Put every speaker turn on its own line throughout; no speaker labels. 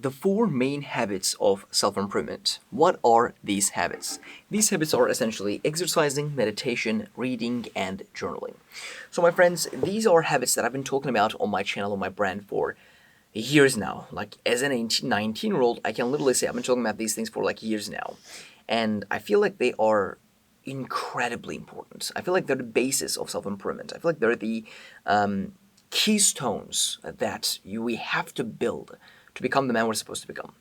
the four main habits of self-improvement. What are these habits? These habits are essentially exercising, meditation, reading, and journaling. So my friends, these are habits that I've been talking about on my channel, on my brand for years now. Like as an 19-year-old, I can literally say I've been talking about these things for like years now. And I feel like they are incredibly important. I feel like they're the basis of self-improvement. I feel like they're the keystones that we have to build to become the man we're supposed to become.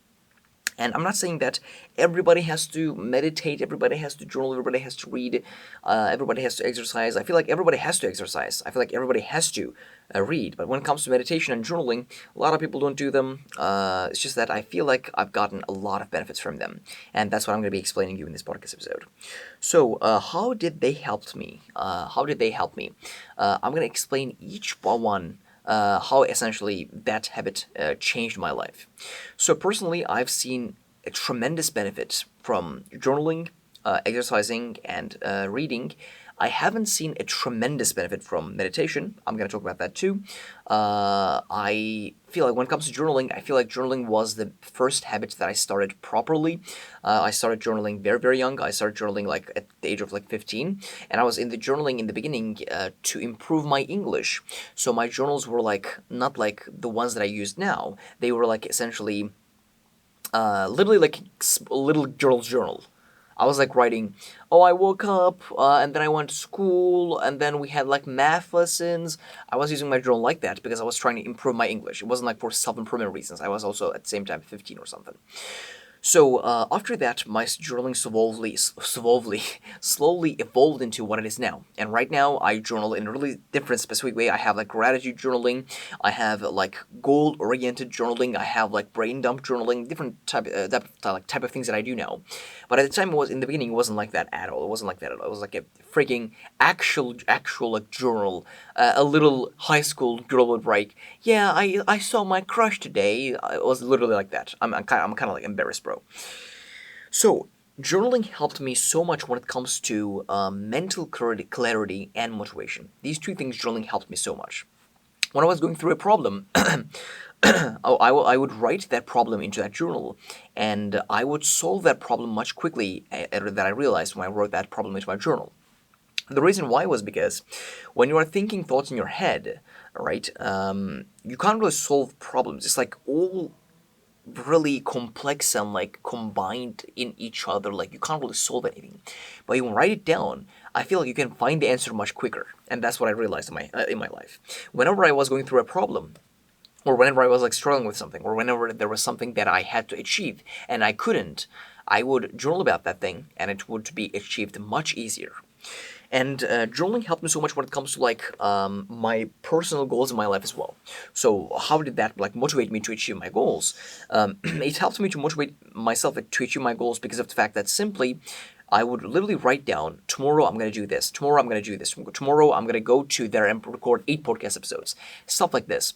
And I'm not saying that everybody has to meditate, everybody has to journal, everybody has to read, everybody has to exercise. I feel like everybody has to exercise. I feel like everybody has to read. But when it comes to meditation and journaling, a lot of people don't do them. It's just that I feel like I've gotten a lot of benefits from them. And that's what I'm going to be explaining to you in this podcast episode. So, how did they help me? I'm going to explain each one how essentially that habit changed my life. So personally, I've seen a tremendous benefit from journaling, exercising, and reading. I haven't seen a tremendous benefit from meditation. I'm going to talk about that too. I feel like when it comes to journaling, I feel like journaling was the first habit that I started properly. I started journaling very, very young. I started journaling like at the age of like 15, and I was in the journaling in the beginning to improve my English. So my journals were like not like the ones that I use now. They were like essentially literally like a little girl's journal. I was like writing, oh, I woke up and then I went to school and then we had like math lessons. I was using my journal like that because I was trying to improve my English. It wasn't like for self-improvement reasons. I was also at the same time 15 or something. So after that, my journaling slowly evolved into what it is now. And right now, I journal in a really different, specific way. I have like gratitude journaling. I have like goal-oriented journaling. I have like brain dump journaling. Different type of things that I do now. But at the time, in the beginning, it wasn't like that at all. It wasn't like that at all. It was like a freaking actual like journal. A little high school girl would write, "Yeah, I saw my crush today." It was literally like that. I'm kind of like embarrassed, bro. So, journaling helped me so much when it comes to mental clarity and motivation. These two things, journaling helped me so much. When I was going through a problem, I would write that problem into that journal, and I would solve that problem much quickly that I realized when I wrote that problem into my journal. The reason why was because when you are thinking thoughts in your head, right, you can't really solve problems. It's like all really complex and like combined in each other. Like you can't really solve anything, but you write it down. I feel like you can find the answer much quicker, and that's what I realized in my life. Whenever I was going through a problem, or whenever I was like struggling with something, or whenever there was something that I had to achieve and I couldn't, I would journal about that thing, and it would be achieved much easier. And journaling helped me so much when it comes to like my personal goals in my life as well. So how did that like motivate me to achieve my goals? It helped me to motivate myself to achieve my goals because of the fact that simply I would literally write down, tomorrow I'm going to do this, tomorrow I'm going to do this, tomorrow I'm going to go to there and record 8 podcast episodes, stuff like this.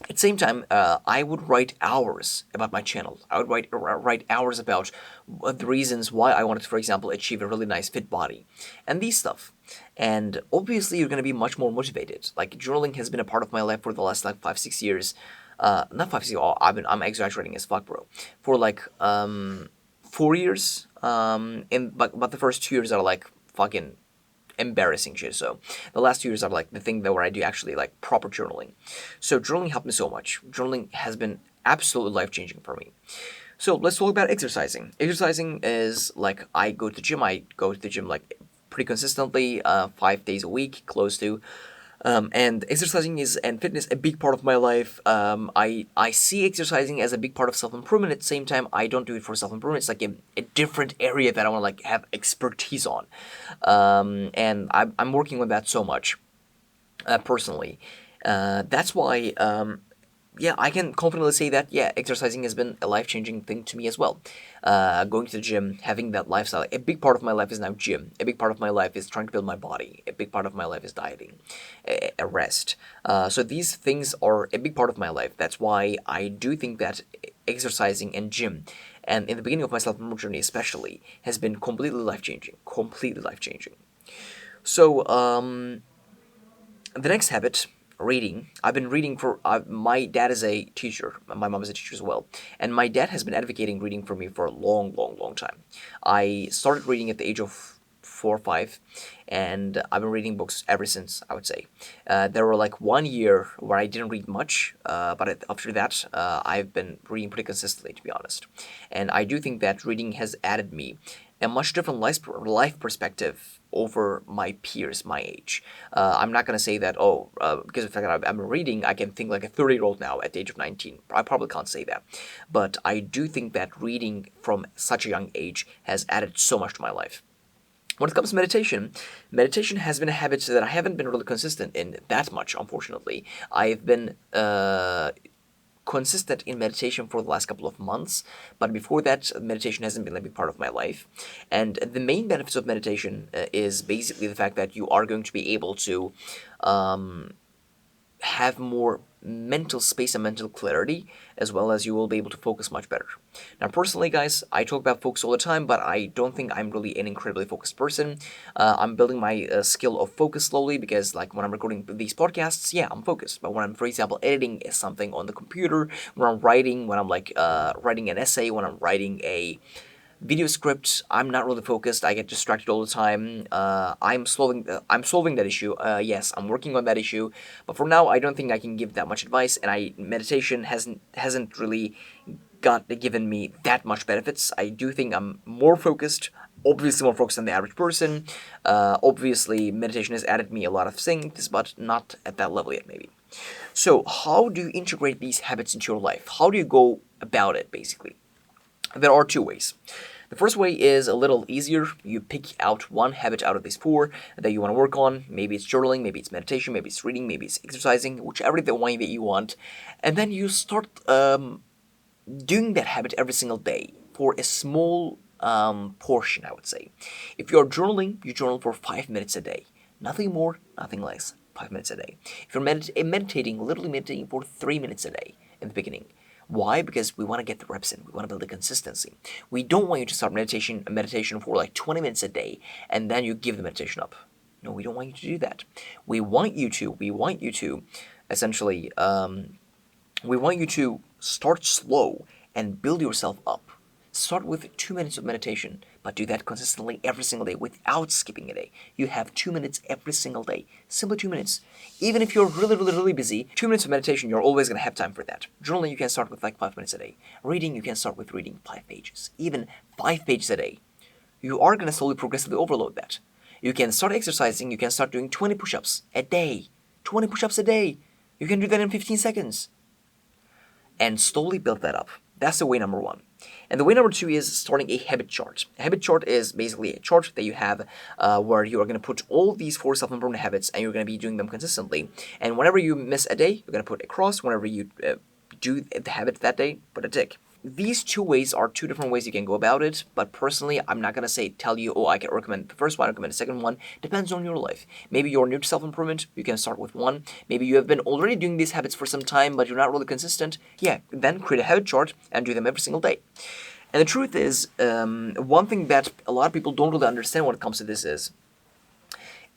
At the same time, I would write hours about my channel. I would write hours about the reasons why I wanted to, for example, achieve a really nice fit body, and these stuff. And obviously, you're gonna be much more motivated. Like journaling has been a part of my life for the last like 5 6 years. Not 5 6. Oh, I'm exaggerating as fuck, bro. For like 4 years. But the first 2 years are like fucking embarrassing shit. So the last 2 years are like the thing that where I do actually like proper journaling. So journaling helped me so much. Journaling has been absolutely life changing for me. So let's talk about exercising. Exercising is like I go to the gym. I go to the gym like pretty consistently, 5 days a week, close to. And exercising is and fitness a big part of my life. I see exercising as a big part of self improvement. At the same time, I don't do it for self improvement. It's like a different area that I want to like have expertise on, and I'm working on that so much, personally. That's why yeah, I can confidently say that, yeah, exercising has been a life changing thing to me as well. Going to the gym, having that lifestyle. A big part of my life is now gym. A big part of my life is trying to build my body. A big part of my life is dieting, a rest. So these things are a big part of my life. That's why I do think that exercising and gym, and in the beginning of my self improvement journey especially, has been completely life changing. Completely life changing. So, the next habit, reading. I've been reading for my dad is a teacher. My mom is a teacher as well, and my dad has been advocating reading for me for a long, long, long time. I started reading at the age of 4 or 5, and I've been reading books ever since. I would say there were like 1 year where I didn't read much, but after that, I've been reading pretty consistently, to be honest. And I do think that reading has added me a much different life perspective over my peers my age. I'm not going to say that, because of the fact that I'm reading, I can think like a 30-year-old now at the age of 19. I probably can't say that. But I do think that reading from such a young age has added so much to my life. When it comes to meditation, meditation has been a habit that I haven't been really consistent in that much, unfortunately. I've been consistent in meditation for the last couple of months, but before that, meditation hasn't been a big part of my life. And the main benefits of meditation is basically the fact that you are going to be able to have more mental space and mental clarity, as well as you will be able to focus much better. Now, personally, guys, I talk about focus all the time, but I don't think I'm really an incredibly focused person. I'm building my skill of focus slowly because, like, when I'm recording these podcasts, yeah, I'm focused. But when I'm, for example, editing something on the computer, when I'm writing, when I'm like writing an essay, when I'm writing a video script, I'm not really focused. I get distracted all the time. I'm solving that issue. Yes, I'm working on that issue. But for now, I don't think I can give that much advice. And meditation hasn't really given me that much benefits. I do think I'm more focused. Obviously, more focused than the average person. Obviously, meditation has added me a lot of things, but not at that level yet, maybe. So, how do you integrate these habits into your life? How do you go about it, basically? There are two ways. The first way is a little easier. You pick out one habit out of these four that you want to work on. Maybe it's journaling, maybe it's meditation, maybe it's reading, maybe it's exercising, whichever the one that you want. And then you start doing that habit every single day for a small portion, I would say. If you're journaling, you journal for 5 minutes a day. Nothing more, nothing less. 5 minutes a day. If you're meditating, literally meditating for 3 minutes a day in the beginning. Why? Because we want to get the reps in. We want to build the consistency. We don't want you to start meditation for like 20 minutes a day and then you give the meditation up. No, we don't want you to do that. We want you to essentially, we want you to start slow and build yourself up. Start with 2 minutes of meditation, but do that consistently every single day without skipping a day. You have 2 minutes every single day. Simply 2 minutes. Even if you're really, really, really busy, 2 minutes of meditation, you're always going to have time for that. Journaling, you can start with like 5 minutes a day. Reading, you can start with reading 5 pages. Even 5 pages a day. You are going to slowly, progressively overload that. You can start exercising, you can start doing 20 push-ups a day. 20 push-ups a day. You can do that in 15 seconds. And slowly build that up. That's the way number one. And the way number two is starting a habit chart. A habit chart is basically a chart that you have where you are going to put all these 4 self-improvement habits and you're going to be doing them consistently. And whenever you miss a day, you're going to put a cross. Whenever you do the habit that day, put a tick. These 2 ways are 2 different ways you can go about it, but personally, I'm not going to tell you, I can recommend the first one, I recommend the second one. Depends on your life. Maybe you're new to self-improvement, you can start with one. Maybe you have been already doing these habits for some time, but you're not really consistent. Yeah, then create a habit chart and do them every single day. And the truth is, one thing that a lot of people don't really understand when it comes to this is,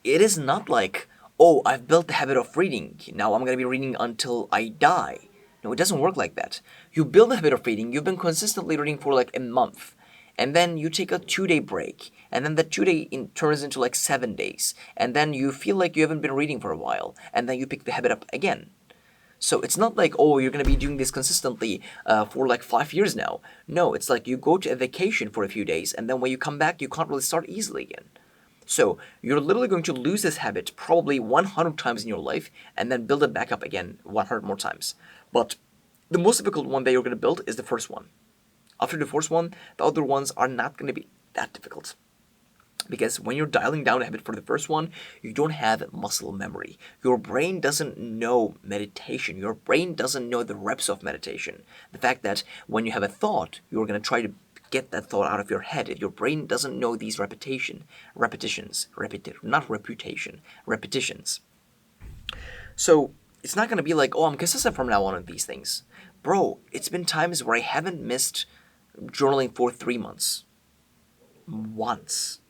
it is not like, I've built the habit of reading, now I'm going to be reading until I die. No, it doesn't work like that. You build a habit of reading, you've been consistently reading for like a month, and then you take a 2-day break, and then the 2-day turns into like 7 days, and then you feel like you haven't been reading for a while, and then you pick the habit up again. So it's not like, you're going to be doing this consistently for like 5 years now. No, it's like you go to a vacation for a few days, and then when you come back, you can't really start easily again. So you're literally going to lose this habit probably 100 times in your life and then build it back up again 100 more times. But the most difficult one that you're going to build is the first one. After the first one, the other ones are not going to be that difficult. Because when you're dialing down a habit for the first one, you don't have muscle memory. Your brain doesn't know meditation. Your brain doesn't know the reps of meditation. The fact that when you have a thought, you're going to try to get that thought out of your head. Your brain doesn't know these repetitions. So it's not going to be like, I'm consistent from now on these things. Bro, it's been times where I haven't missed journaling for 3 months. Once,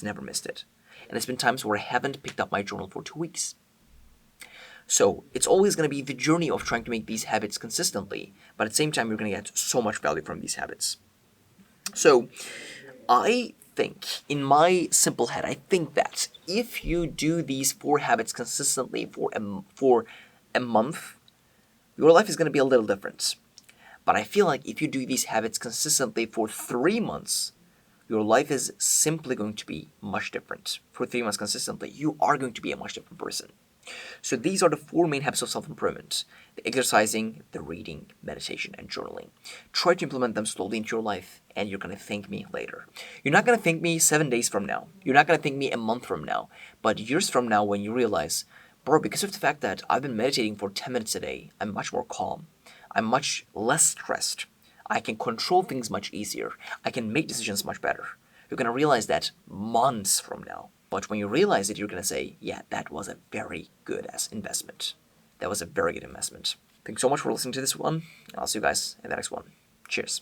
never missed it. And it's been times where I haven't picked up my journal for 2 weeks. So it's always going to be the journey of trying to make these habits consistently, but at the same time, you're going to get so much value from these habits. So I think, in my simple head, I think that if you do these 4 habits consistently for a month, your life is going to be a little different. But I feel like if you do these habits consistently for 3 months, your life is simply going to be much different. For 3 months consistently, you are going to be a much different person. So these are the 4 main habits of self-improvement: the exercising, the reading, meditation, and journaling. Try to implement them slowly into your life, and you're going to thank me later. You're not going to thank me 7 days from now. You're not going to thank me a month from now. But years from now, when you realize, bro, because of the fact that I've been meditating for 10 minutes a day, I'm much more calm. I'm much less stressed. I can control things much easier. I can make decisions much better. You're going to realize that months from now. But when you realize it, you're going to say, yeah, that was a very good investment. That was a very good investment. Thanks so much for listening to this one, and I'll see you guys in the next one. Cheers.